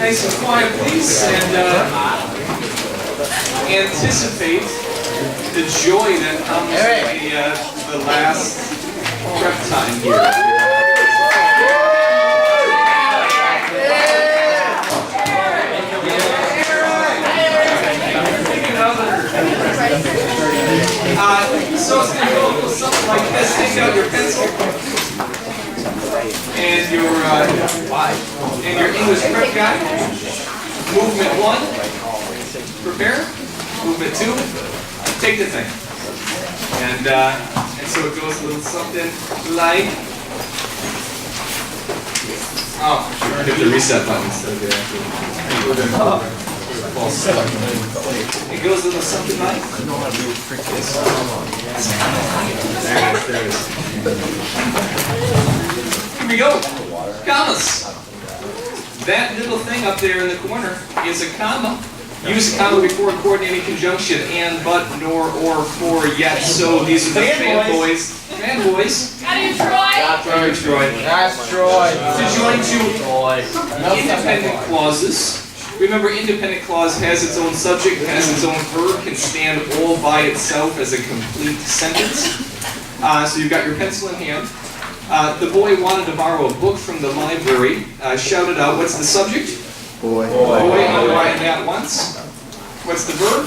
Nice and quiet, please, and anticipate the joy that comes with the last prep time here. So it's going to go a little something like this. Take out your pencil and your English prep guide. Movement 1, prepare. Movement 2, take the thing. And so it goes a little something like, hit the reset button instead of the it goes a little something like, here we go, commas. That little thing up there in the corner is a comma. Use a comma before a coordinating conjunction, and, but, nor, or, for, yet, so. These are the fanboys. Fanboys. Got you, Troy. That's Troy. To join two independent clauses. Remember, independent clause has its own subject, has its own verb, can stand all by itself as a complete sentence. So you've got your pencil in hand. The boy wanted to borrow a book from the library. Shout it out. What's the subject? Boy. Boy, underline that once. What's the verb?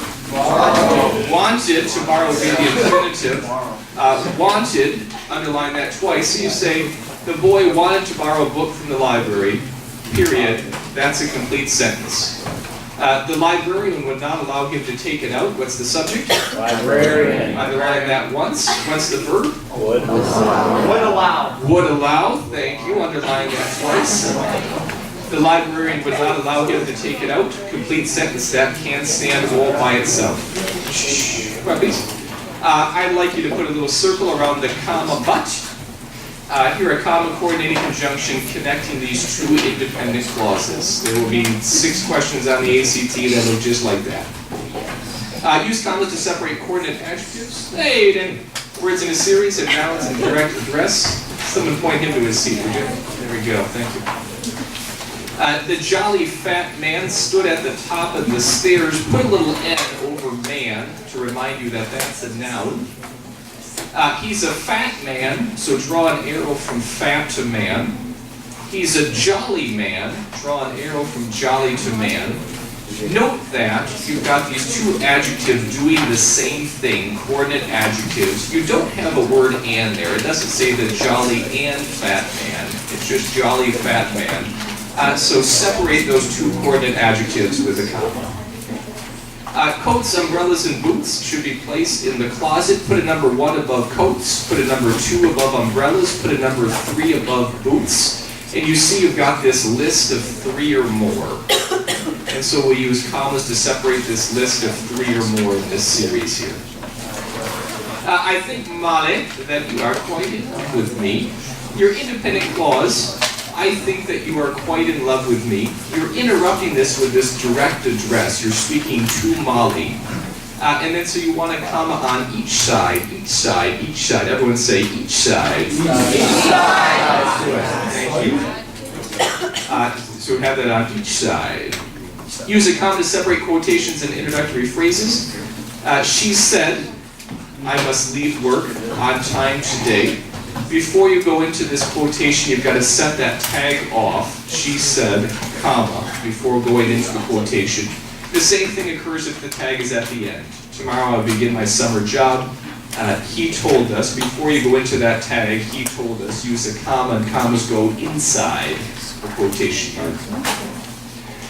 Wanted, to borrow would be the infinitive. Wanted, underline that twice. So you say, the boy wanted to borrow a book from the library, period. That's a complete sentence. The librarian would not allow him to take it out. What's the subject? Librarian. Underline that once. What's the verb? Would allow. Would allow. Thank you. Underline that twice. The librarian would not allow him to take it out. Complete sentence that can stand all by itself. Come on, please. I'd like you to put a little circle around the comma but. Here a comma coordinating conjunction connecting these two independent clauses. There will be 6 questions on the ACT that look just like that. Use commas to separate coordinate adjectives. Hey, then words in a series and nouns and direct address. Someone point him to his seat, would you? There we go, thank you. The jolly fat man stood at the top of the stairs. Put a little N over man to remind you that that's a noun. He's a fat man, so draw an arrow from fat to man. He's a jolly man, draw an arrow from jolly to man. Note that you've got these two adjectives doing the same thing, coordinate adjectives. You don't have a word and there. It doesn't say the jolly and fat man. It's just jolly fat man. So separate those two coordinate adjectives with a comma. Coats, umbrellas, and boots should be placed in the closet. Put a number 1 above coats, put a number 2 above umbrellas, put a number 3 above boots. And you see you've got this list of 3 or more. And so we'll use commas to separate this list of 3 or more in this series here. I think, Molly, that you are quite in love with me. Your independent clause, I think that you are quite in love with me. You're interrupting this with this direct address. You're speaking to Molly. And then so you want a comma on each side, each side, each side. Everyone say each side. Each side. Thank you. So we have that on each side. Use a comma to separate quotations and introductory phrases. She said, I must leave work on time today. Before you go into this quotation, you've got to set that tag off. She said, comma, before going into the quotation. The same thing occurs if the tag is at the end. Tomorrow I'll begin my summer job. He told us, before you go into that tag, he told us, use a comma, and commas go inside the quotation mark.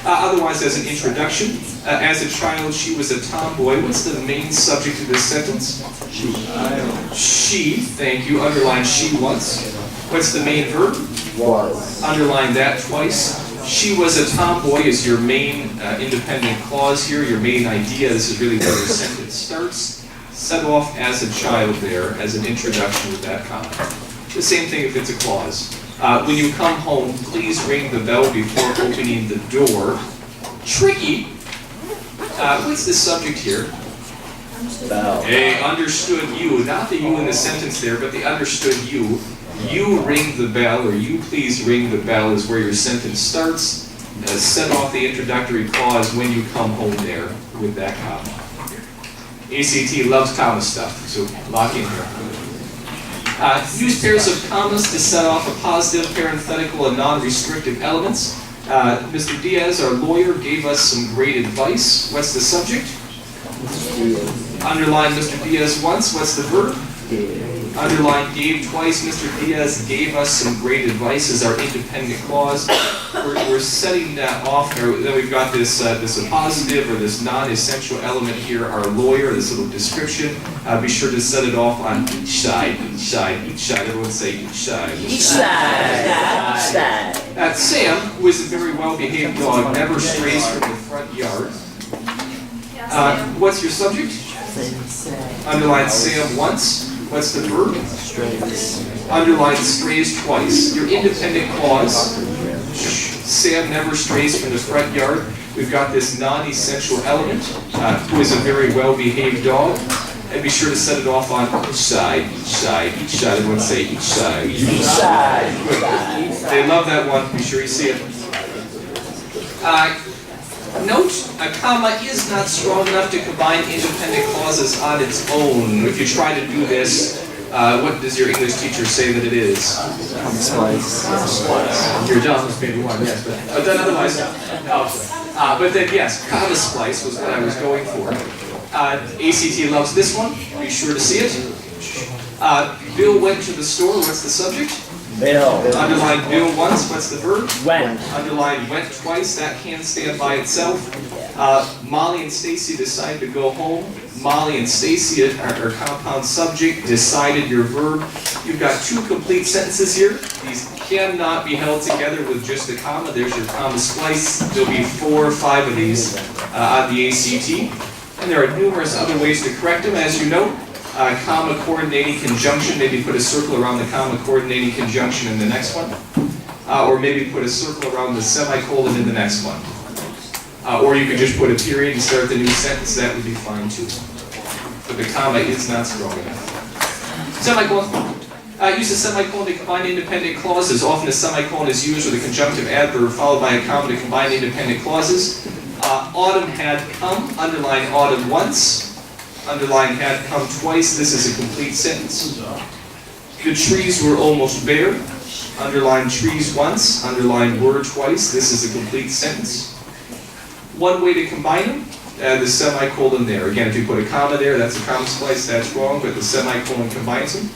Otherwise, as an introduction, as a child, she was a tomboy. What's the main subject of this sentence? She. She, thank you. Underline she was. What's the main verb? Was. Underline that twice. She was a tomboy is your main independent clause here, your main idea. This is really where the sentence starts. Set off as a child there, as an introduction with that comment. The same thing if it's a clause. When you come home, please ring the bell before opening the door. Tricky. What's the subject here? Bell. Hey, understood you. Not the you in the sentence there, but the understood you. You ring the bell, or you please ring the bell is where your sentence starts. set off the introductory clause when you come home there with that comma. ACT loves comma stuff, so lock in here. Use pairs of commas to set off a positive, parenthetical, and non-restrictive elements. Mr. Diaz, our lawyer, gave us some great advice. What's the subject? Underline Mr. Diaz once. What's the verb? Underline gave twice. Mr. Diaz gave us some great advice as our independent clause. We're setting that off. Then we've got this positive or this non-essential element here, our lawyer, this little description. Be sure to set it off on each side, each side, each side. Everyone say each side. Each side. Each side. Sam, who is a very well-behaved dog, never strays from the front yard. What's your subject? Underline Sam once. What's the verb? Strays. Underline strays twice. Your independent clause. Sam never strays from the front yard. We've got this non-essential element, who is a very well-behaved dog. And be sure to set it off on each side, each side, each side. Everyone say each side. Each side. They love that one. Be sure you see it. Note, a comma is not strong enough to combine independent clauses on its own. If you try to do this, what does your English teacher say that it is? Splice. Your job is maybe one, yes, but then otherwise, no. But then yes, comma splice was what I was going for. ACT loves this one. Be sure to see it. Bill went to the store. What's the subject? Bill. Underline Bill once. What's the verb? Went. Underline went twice. That can stand by itself. Molly and Stacy decided to go home. Molly and Stacy are compound subject. Decided your verb. You've got two complete sentences here. These cannot be held together with just a comma. There's your comma splice. There'll be 4 or 5 of these on the ACT. And there are numerous other ways to correct them, as you know. Comma coordinating conjunction, maybe put a circle around the comma coordinating conjunction in the next one. Or maybe put a circle around the semicolon in the next one. Or you could just put a period and start the new sentence, that would be fine too. But the comma is not strong enough. Semicolon. Use a semicolon to combine independent clauses. Often a semicolon is used with a conjunctive adverb followed by a comma to combine independent clauses. Autumn had come, underline autumn once. Underline had come twice. This is a complete sentence. The trees were almost bare. Underline trees once. Underline were twice. This is a complete sentence. One way to combine them, the semicolon there. Again, if you put a comma there, that's a comma splice, that's wrong, but the semicolon combines them.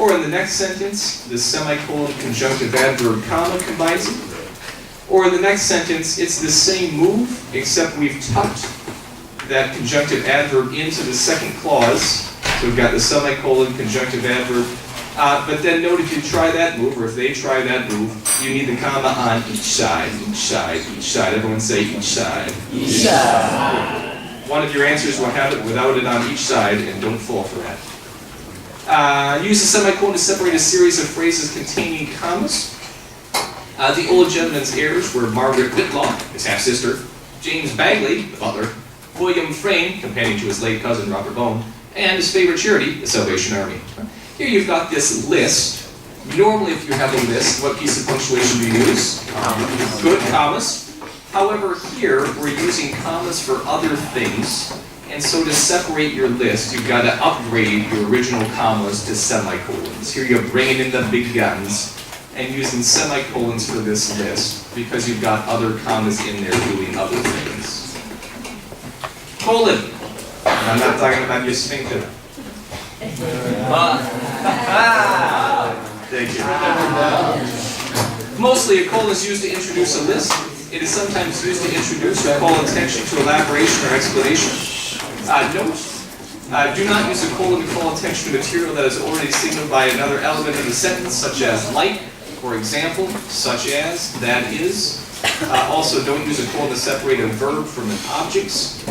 Or in the next sentence, the semicolon conjunctive adverb comma combines them. Or in the next sentence, it's the same move, except we've tucked that conjunctive adverb into the second clause. So we've got the semicolon conjunctive adverb. But then note if you try that move, or if they try that move, you need the comma on each side, each side, each side. Everyone say each side. Each side. One of your answers will have it without it on each side, and don't fall for that. Use a semicolon to separate a series of phrases containing commas. The old gentleman's heirs were Margaret Whitlaw, his half-sister, James Bagley, the butler, William Frame, companion to his late cousin Robert Bone, and his favorite charity, the Salvation Army. Here you've got this list. Normally if you have a list, what piece of punctuation do you use? Good, commas. However, here we're using commas for other things, and so to separate your list, you've got to upgrade your original commas to semicolons. Here you're bringing in the big guns and using semicolons for this list because you've got other commas in there doing other things. Colon. I'm not talking about your sphincter. Thank you. Mostly a colon is used to introduce a list. It is sometimes used to introduce or call attention to elaboration or explanation. Note, do not use a colon to call attention to material that is already signaled by another element in the sentence, such as like, for example, such as, that is. Also, don't use a colon to separate a verb from an object,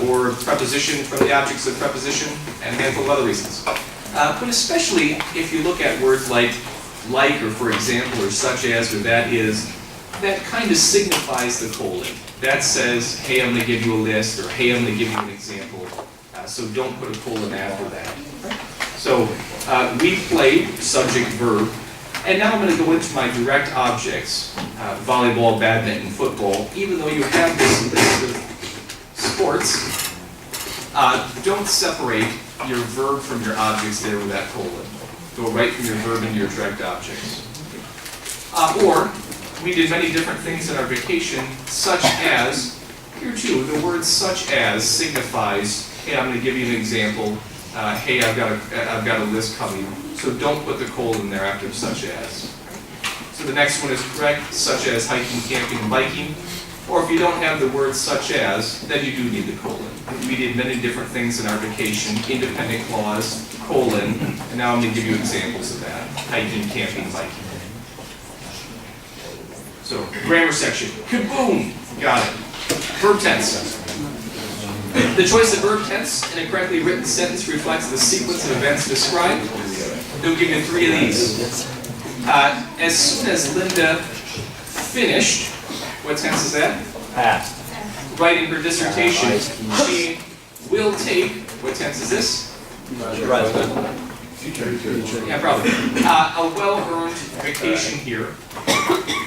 or preposition from the objects of preposition, and a handful of other reasons. But especially if you look at words like, or for example, or such as, or that is, that kind of signifies the colon. That says, hey, I'm going to give you a list, or hey, I'm going to give you an example. So don't put a colon after that. So we played subject verb. And now I'm going to go into my direct objects, volleyball, badminton, football. Even though you have this list of sports, don't separate your verb from your objects there with that colon. Go right from your verb into your direct objects. Or, we did many different things in our vacation, such as, here too, the word such as signifies, hey, I'm going to give you an example, hey, I've got a list coming, so don't put the colon there after such as. So the next one is correct, such as hiking, camping, and biking. Or if you don't have the word such as, then you do need the colon. We did many different things in our vacation, independent clause, colon, and now I'm going to give you examples of that. Hiking, camping, biking. So, grammar section. Kaboom! Got it. Verb tense. The choice of verb tense in a correctly written sentence reflects the sequence of events described. They'll give you 3 of these. As soon as Linda finished, what tense is that? Past. Writing her dissertation, she will take, what tense is this? Yeah, probably. A well-earned vacation here.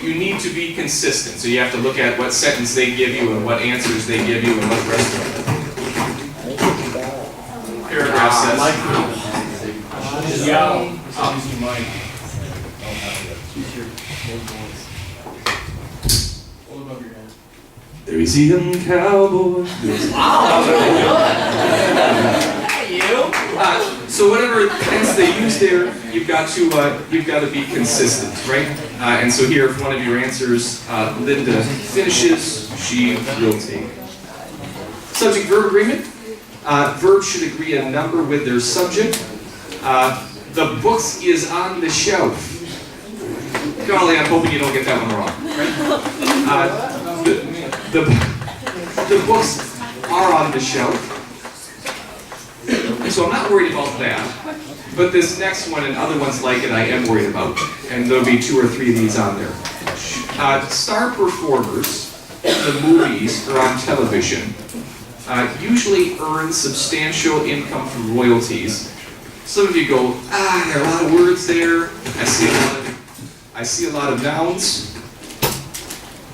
You need to be consistent, so you have to look at what sentence they give you and what answers they give you and what the rest of the paragraph says. There you see them cowboys. So whatever tense they use there, you've got to be consistent, right? And so here, if one of your answers, Linda finishes, she will take. Subject-verb agreement. Verb should agree a number with their subject. The books is on the shelf. Golly, I'm hoping you don't get that one wrong, right? The books are on the shelf. So I'm not worried about that. But this next one and other ones like it, I am worried about. And there'll be 2 or 3 of these on there. Star performers in the movies or on television usually earn substantial income from royalties. Some of you go, there are a lot of words there. I see a lot of nouns.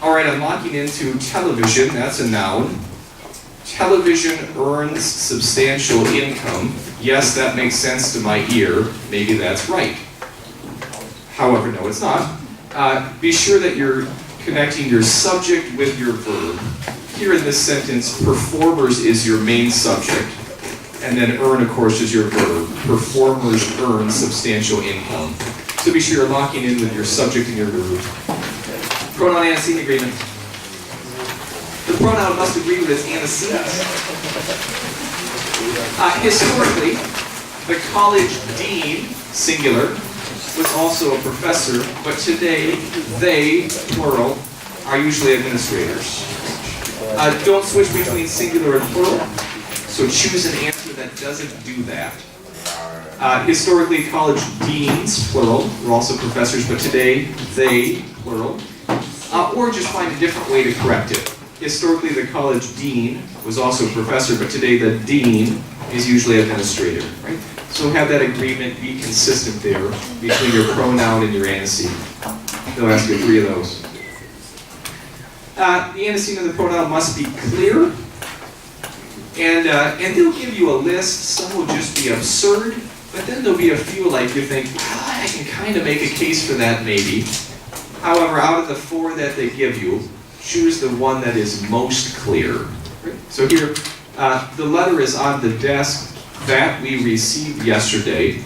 All right, I'm locking into television. That's a noun. Television earns substantial income. Yes, that makes sense to my ear. Maybe that's right. However, no, it's not. Be sure that you're connecting your subject with your verb. Here in this sentence, performers is your main subject, and then earn, of course, is your verb. Performers earn substantial income. So be sure you're locking in with your subject and your verb. Pronoun antecedent agreement. The pronoun must agree with its antecedents. Historically, the college dean, singular, was also a professor, but today, they, plural, are usually administrators. Don't switch between singular and plural, so choose an answer that doesn't do that. Historically, college deans, plural, were also professors, but today, they, plural. Or just find a different way to correct it. Historically, the college dean was also a professor, but today the dean is usually administrator, right? So have that agreement, be consistent there between your pronoun and your antecedent. They'll ask you 3 of those. The antecedent of the pronoun must be clear, and they'll give you a list. Some will just be absurd, but then there'll be a few like you think, I can kind of make a case for that maybe. However, out of the 4 that they give you, choose the one that is most clear. So here, the letter is on the desk that we received yesterday.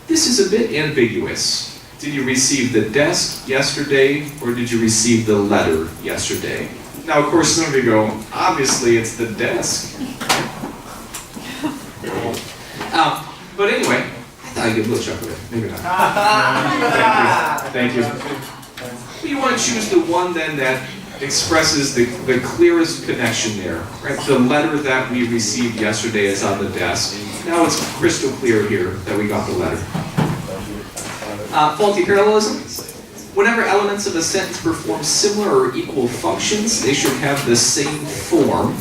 This is a bit ambiguous. Did you receive the desk yesterday, or did you receive the letter yesterday? Now, of course, some of you go, obviously it's the desk. But anyway, I thought I'd give a little chuckle there. Maybe not. Thank you. But you want to choose the one then that expresses the clearest connection there, right? The letter that we received yesterday is on the desk. Now it's crystal clear here that we got the letter. Faulty parallelism. Whenever elements of a sentence perform similar or equal functions, they should have the same form.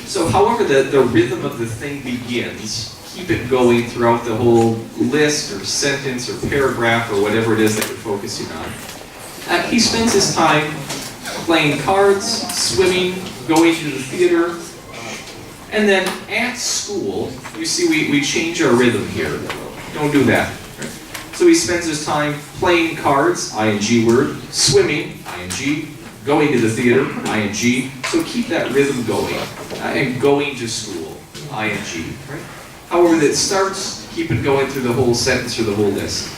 So however the rhythm of the thing begins, keep it going throughout the whole list or sentence or paragraph or whatever it is that you're focusing on. He spends his time playing cards, swimming, going to the theater, and then at school, you see we change our rhythm here. Don't do that. So he spends his time playing cards, ing word, swimming, ing, going to the theater, ing. So keep that rhythm going. And going to school, ing. Right? However, that starts, keep it going through the whole sentence or the whole list.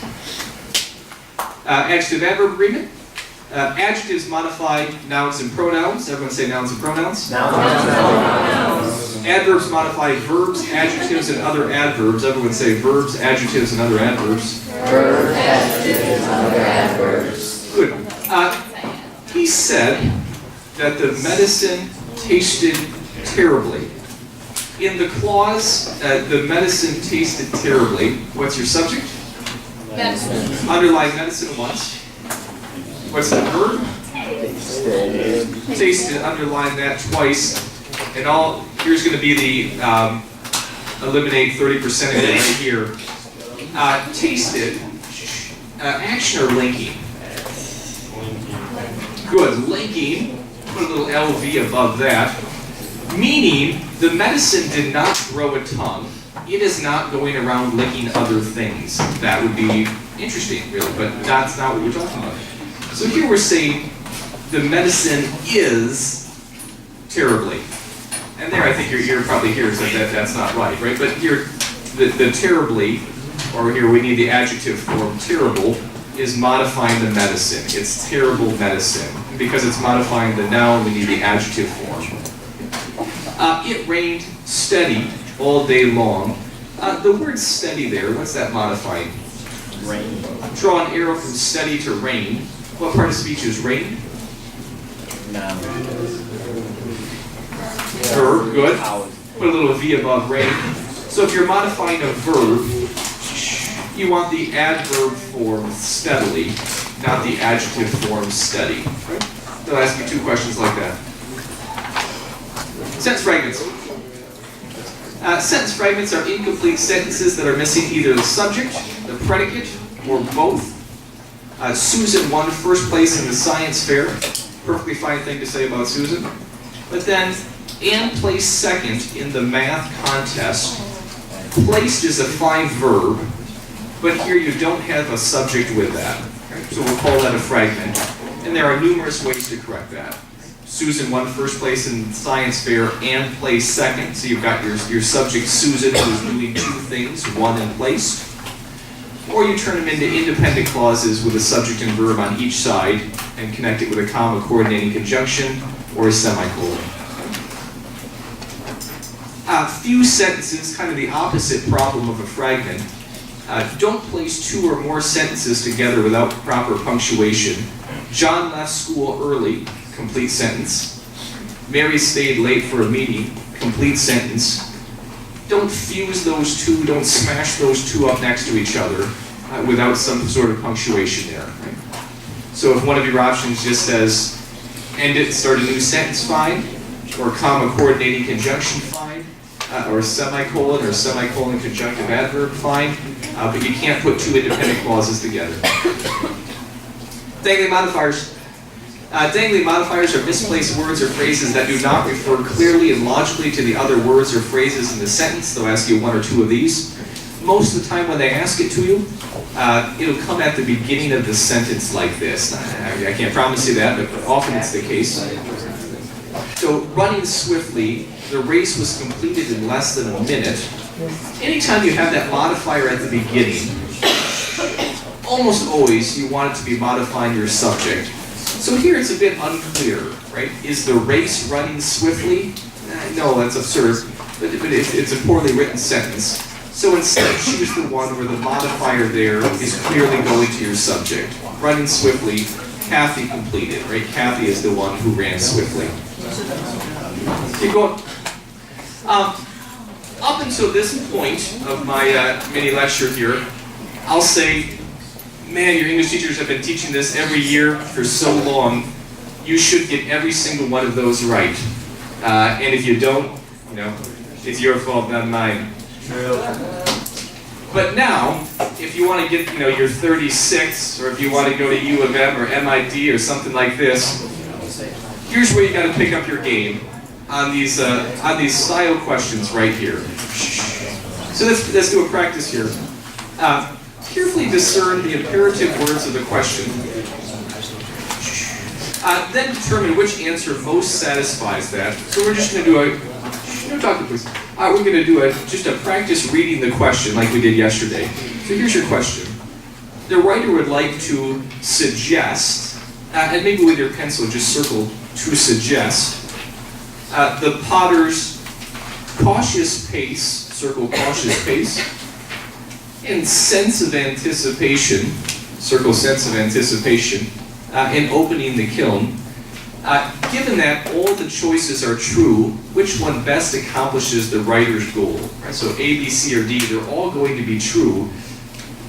Adjective-adverb agreement. Adjectives modify nouns and pronouns. Everyone say nouns and pronouns. Adverbs modify verbs, adjectives, and other adverbs. Everyone say verbs, adjectives, and other adverbs. Verbs, adjectives, and other adverbs. Good. He said that the medicine tasted terribly. In the clause, the medicine tasted terribly, what's your subject? Medicine. Underline medicine once. What's the verb? Tasted, underline that twice. And here's going to be the eliminate 30% of it right here. Tasted, action or linking? Good, linking, put a little LV above that. Meaning, the medicine did not grow a tongue. It is not going around licking other things. That would be interesting, really, but that's not what we're talking about. So here we're saying the medicine is terribly. And there I think you're probably here said that that's not right? But here, the terribly, or here we need the adjective form, terrible, is modifying the medicine. It's terrible medicine. And because it's modifying the noun, we need the adjective form. It rained steady all day long. The word steady there, what's that modifying? Rain. Draw an arrow from steady to rain. What part of speech is rain? Noun. Verb, good. Put a little V above rain. So if you're modifying a verb, you want the adverb form steadily, not the adjective form steady. Right? They'll ask you 2 questions like that. Sentence fragments. Sentence fragments are incomplete sentences that are missing either the subject, the predicate, or both. Susan won first place in the science fair. Perfectly fine thing to say about Susan. But then, Anne placed second in the math contest. Placed is a fine verb, but here you don't have a subject with that. Okay? So we'll call that a fragment. And there are numerous ways to correct that. Susan won first place in science fair, Anne placed second. So you've got your subject Susan, who's doing 2 things, won and placed. Or you turn them into independent clauses with a subject and verb on each side and connect it with a comma coordinating conjunction or a semicolon. Few sentences, kind of the opposite problem of a fragment. Don't place 2 or more sentences together without proper punctuation. John left school early, complete sentence. Mary stayed late for a meeting, complete sentence. Don't fuse those 2, don't smash those 2 up next to each other without some sort of punctuation there. Right? So if one of your options just says, end it, start a new sentence, fine, or comma coordinating conjunction, fine, or semicolon conjunctive adverb, fine, but you can't put 2 independent clauses together. Dangling modifiers. Dangling modifiers are misplaced words or phrases that do not refer clearly and logically to the other words or phrases in the sentence. They'll ask you 1 or 2 of these. Most of the time when they ask it to you, it'll come at the beginning of the sentence like this. I can't promise you that, but often it's the case. So running swiftly, the race was completed in less than a minute. Anytime you have that modifier at the beginning, almost always you want it to be modifying your subject. So here it's a bit unclear, right? Is the race running swiftly? No, that's absurd, but it's a poorly written sentence. So instead, choose the one where the modifier there is clearly going to your subject. Running swiftly, Kathy completed, right? Kathy is the one who ran swiftly. Keep going. Up until this point of my mini lecture here, I'll say, man, your English teachers have been teaching this every year for so long. You should get every single one of those right. And if you don't, it's your fault, not mine. But now, if you want to get, your 36, or if you want to go to U of M or MIT or something like this, here's where you got to pick up your game on these style questions right here. So let's do a practice here. Carefully discern the imperative words of the question. Then determine which answer most satisfies that. So we're just going to do a... No talking, please. We're going to do just a practice reading the question like we did yesterday. So here's your question. The writer would like to suggest, and maybe with your pencil just circle to suggest, the potter's cautious pace, circle cautious pace, and sense of anticipation, circle sense of anticipation, in opening the kiln. Given that all the choices are true, which one best accomplishes the writer's goal? Right? So A, B, C, or D, they're all going to be true.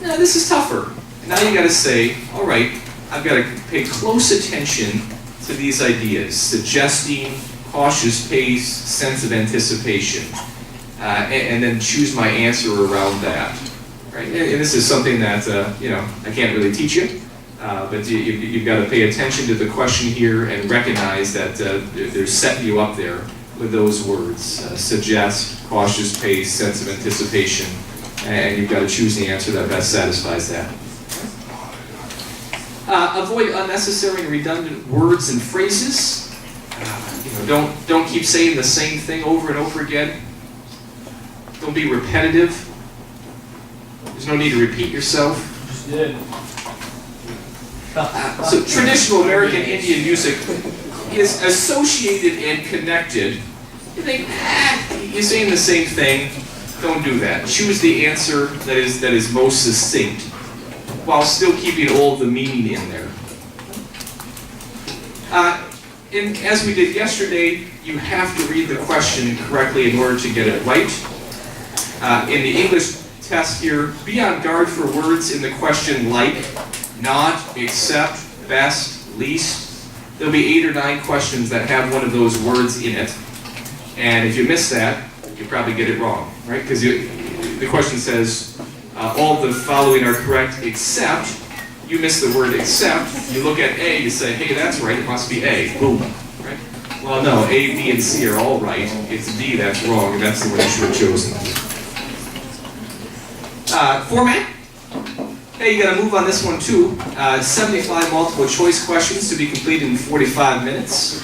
Now this is tougher. Now you got to say, all right, I've got to pay close attention to these ideas, suggesting, cautious pace, sense of anticipation, and then choose my answer around that. Right? And this is something that I can't really teach you. But you've got to pay attention to the question here and recognize that they're setting you up there with those words. Suggest, cautious pace, sense of anticipation, and you've got to choose the answer that best satisfies that. Avoid unnecessary and redundant words and phrases. Don't keep saying the same thing over and over again. Don't be repetitive. There's no need to repeat yourself. Just did. So traditional American Indian music is associated and connected. You think, you're saying the same thing. Don't do that. Choose the answer that is most succinct, while still keeping all the meaning in there. And as we did yesterday, you have to read the question correctly in order to get it right. In the English test here, be on guard for words in the question like, not, except, best, least. There'll be 8 or 9 questions that have one of those words in it. And if you miss that, you probably get it wrong, right? Because the question says, all the following are correct except, you miss the word except, you look at A, you say, hey, that's right, it must be A. Boom, right? Well, no, A, B, and C are all right. It's D that's wrong, and that's the one you should have chosen. Format. Hey, you got to move on this one too. 75 multiple choice questions to be completed in 45 minutes.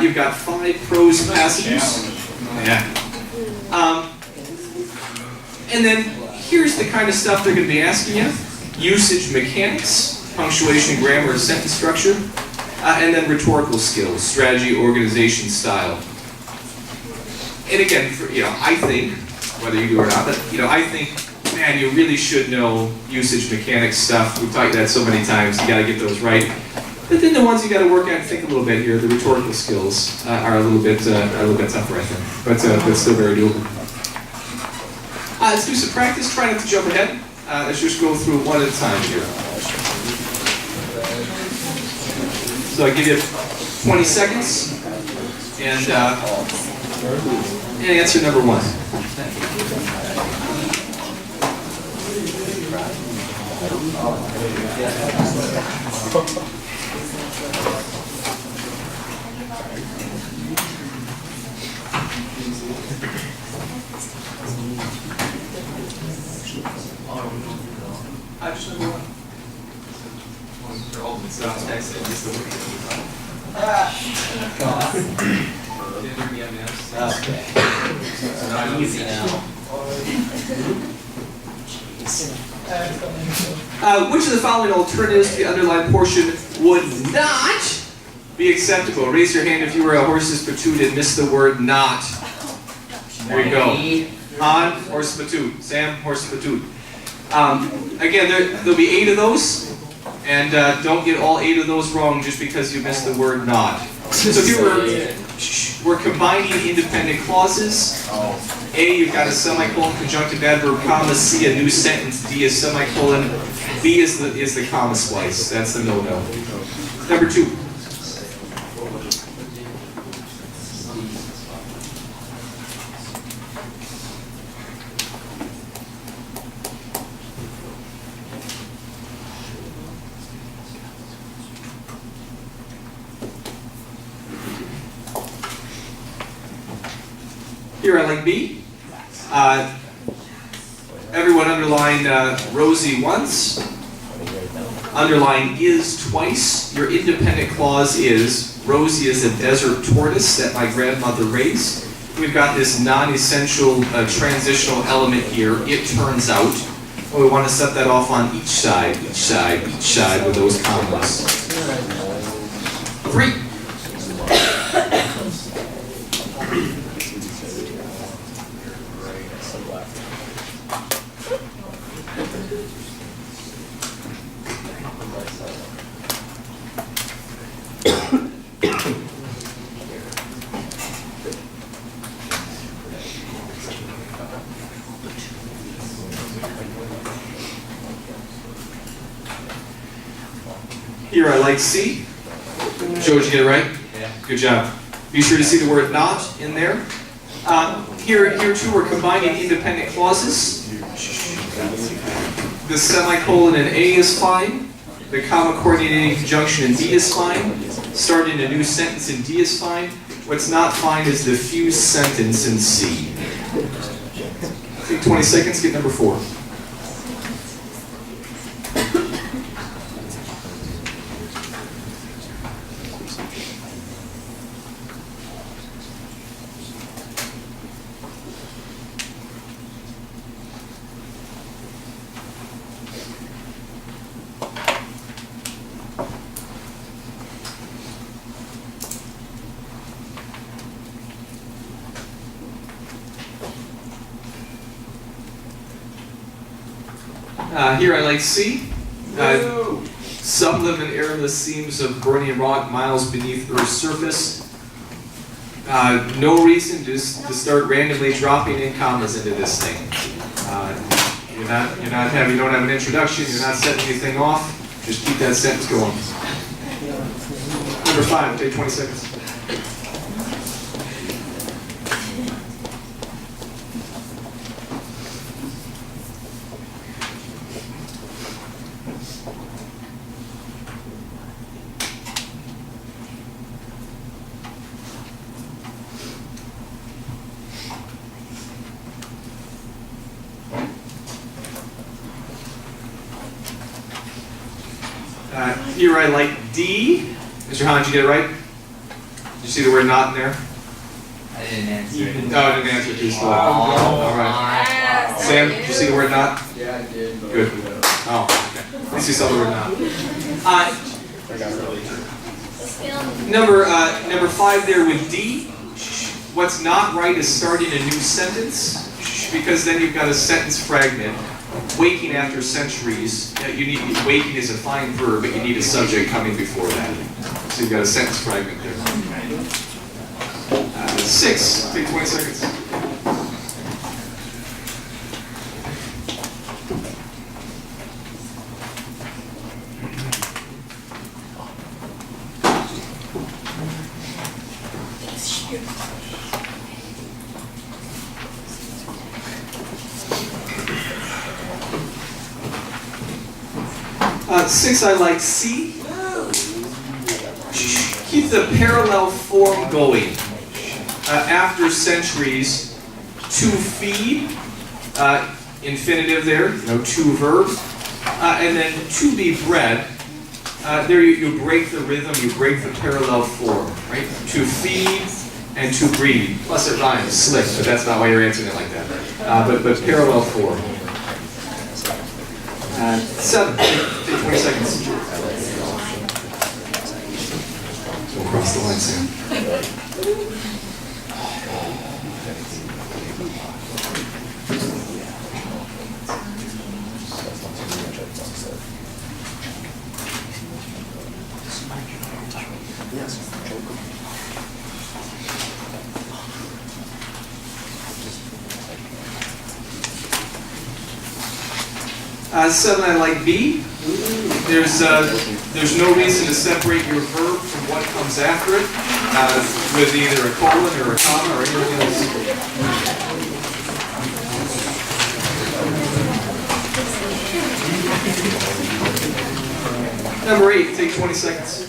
You've got 5 prose passages. Yeah. And then here's the kind of stuff they're going to be asking you. Usage mechanics, punctuation, grammar, sentence structure, and then rhetorical skills, strategy, organization, style. And again, I think, whether you do or not, but I think, man, you really should know usage mechanics stuff. We've talked that so many times. You got to get those right. But then the ones you got to work on, think a little bit here. The rhetorical skills are a little bit tougher, I think, but still very doable. Let's do some practice. Try not to jump ahead. Let's just go through one at a time here. So I give you 20 seconds, and answer number 1. Just number 1. They're all stuff text and just the word. Okay. It's not easy now. Which of the following alternatives to the underlined portion would not be acceptable? Raise your hand if you were a horse's patoot and missed the word not. There you go. On, horse patoot. Sam, horse patoot. Again, there'll be 8 of those, and don't get all 8 of those wrong just because you missed the word not. So here we're combining independent clauses. A, you've got a semicolon, conjunctive adverb, comma. C, a new sentence. D, a semicolon. B is the comma splice. That's the no-no. Number 2. Here I like B. Everyone underline Rosie once. Underline is twice. Your independent clause is Rosie is a desert tortoise that my grandmother raised. We've got this non-essential transitional element here. It turns out. Well, we want to set that off on each side with those commas. 3. Here I like C. Joe, did you get it right? Yeah. Good job. Be sure to see the word not in there. Here too, we're combining independent clauses. The semicolon in A is fine. The comma coordinating conjunction in D is fine. Starting a new sentence in D is fine. What's not fine is the fused sentence in C. Take 20 seconds, get number 4. Here I like C. Sublim and airless seams of Bornean rock miles beneath Earth's surface. No reason to start randomly dropping in commas into this thing. You don't have an introduction. You're not setting anything off. Just keep that sentence going. Number 5. Take 20 seconds. Here I like D. Mr. Hahn, did you get it right? Did you see the word not in there? I didn't answer it. No, I didn't answer it too slow. All right. Sam, did you see the word not? Yeah, I did. Good. Oh, okay. At least you saw the word not. Number 5 there with D. What's not right is starting a new sentence, because then you've got a sentence fragment. Waking after centuries, waking is a fine verb, but you need a subject coming before that. So you've got a sentence fragment there. 6, take 20 seconds. Six, I like C. Keep the parallel form going. After centuries, to feed, infinitive there, to verb, and then to be bred. There you break the rhythm, you break the parallel form, right? To feed and to breed. Plus it rhymes, slick, but that's not why you're answering it like that. But parallel form. 7, take 20 seconds. Don't cross the line, Sam. Seven, I like B. There's no reason to separate your verb from what comes after it with either a colon or a comma or anything else. Number 8, take 20 seconds.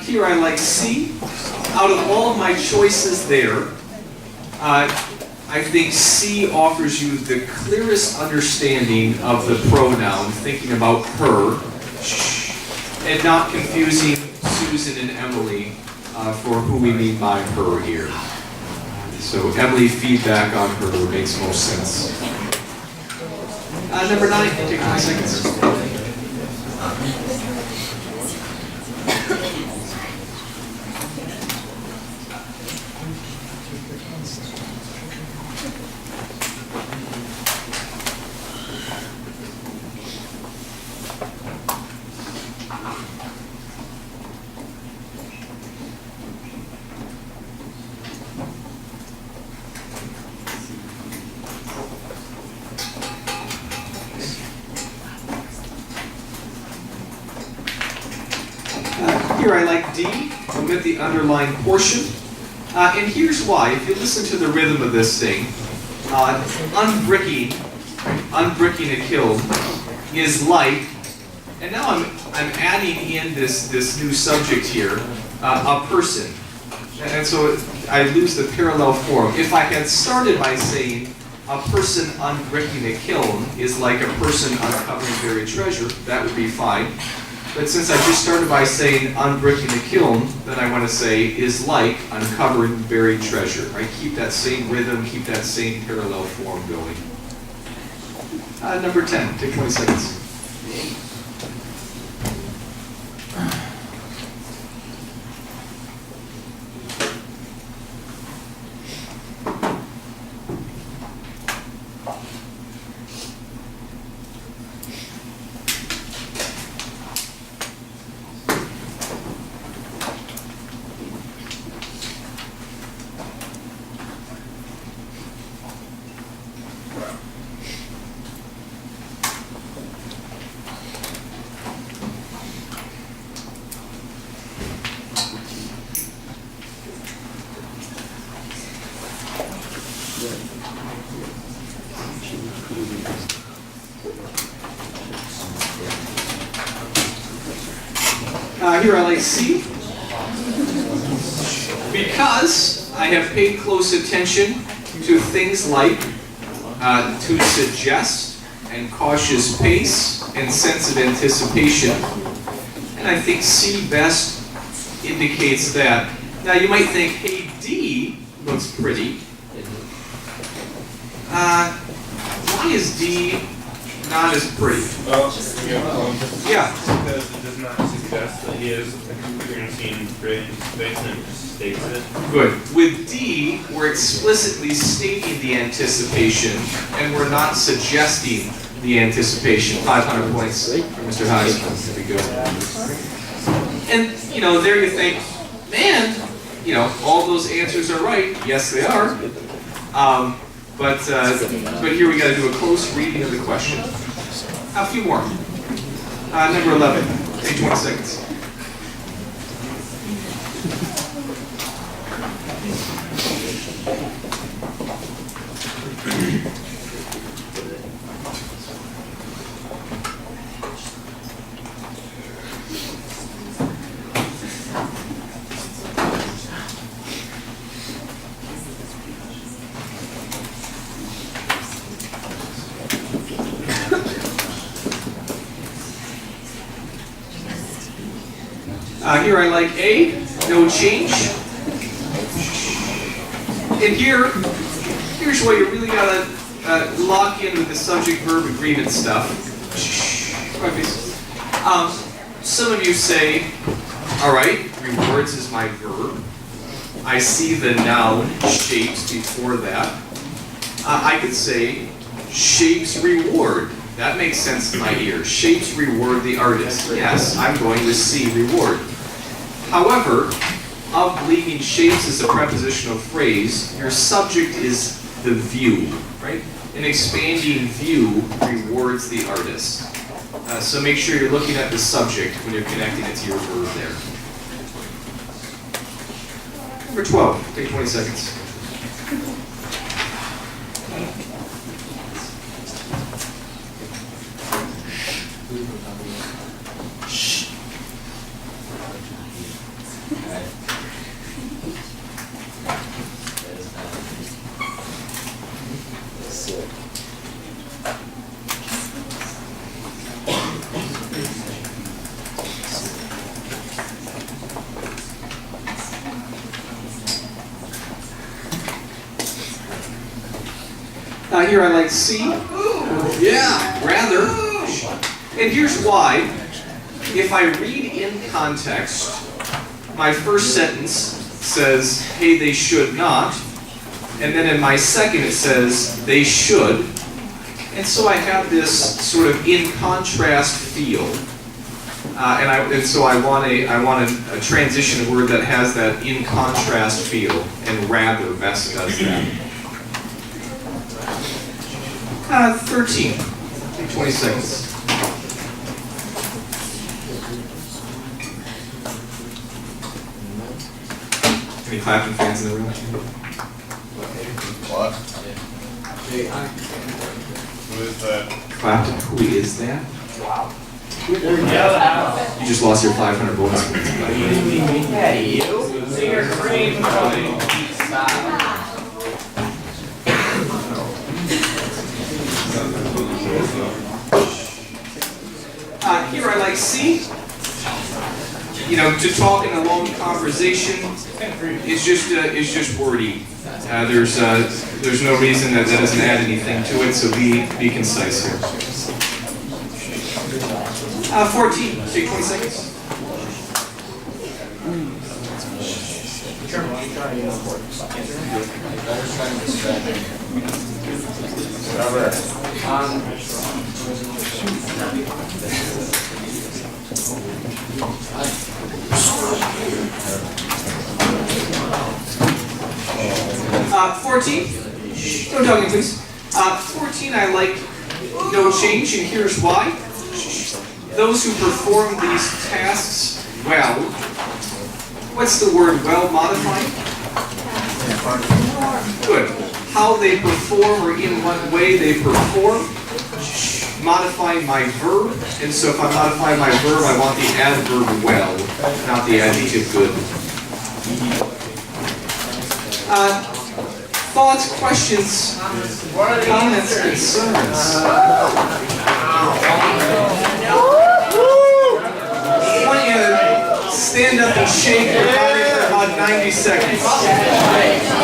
Here I like C. Out of all of my choices there, I think C offers you the clearest understanding of the pronoun, thinking about her, and not confusing Susan and Emily for who we mean by her here. So Emily, feedback on her makes most sense. Number 9, take 20 seconds. Here I like D, omit the underlined portion. And here's why. If you listen to the rhythm of this thing, unbricking a kiln is like, and now I'm adding in this new subject here, a person. And so I lose the parallel form. If I had started by saying a person unbricking a kiln is like a person uncovering buried treasure, that would be fine. But since I just started by saying unbricking the kiln, then I want to say is like uncovering buried treasure. I keep that same rhythm, keep that same parallel form going. Number 10, take 20 seconds. Here I like C, because I have paid close attention to things like to suggest and cautious pace and sense of anticipation. And I think C best indicates that. Now you might think, hey, D looks pretty. Why is D not as pretty? Yeah. Because it does not suggest that he is experiencing great anticipation, it just states it. Good. With D, we're explicitly stating the anticipation, and we're not suggesting the anticipation. 500 points for Mr. Heise. Very good. And, there you think, man, all those answers are right. Yes, they are. But here we got to do a close reading of the question. A few more. Number 11. Take 20 seconds. Here I like A, no change. And here's where you really gotta lock in with the subject-verb agreement stuff. Some of you say, all right, rewards is my verb. I see the noun shapes before that. I could say shapes reward. That makes sense in my ear. Shapes reward the artist. Yes, I'm going to see reward. However, of leaving shapes as a prepositional phrase, your subject is the view, right? An expanding view rewards the artist. So make sure you're looking at the subject when you're connecting it to your verb there. Number 12, take 20 seconds. Shh. Here I like C. Yeah, rather. And here's why. If I read in context, my first sentence says, hey, they should not. And then in my second it says, they should. And so I have this sort of in contrast feel. And so I want a transition word that has that in contrast feel, and rather best does that. 13. Take 20 seconds. Any Clapton fans in the room? What? Who is that? Clapton, who is that? Wow. You just lost your 500 bonus points. Yeah, you. So you're great. Here I like C. You know, to talk in a long conversation is just wordy. There's no reason that doesn't add anything to it. So be concise here. 14. Take 20 seconds. Uh, 14. Don't talk in, please. 14. I like no change, and here's why. Those who perform these tasks well. What's the word well modified? Good. How they perform or in what way they perform. Modifying my verb. And so if I modify my verb, I want the adverb well, not the adjective good. Thoughts, questions, comments, concerns? I want you to stand up and shake your body for about 90 seconds.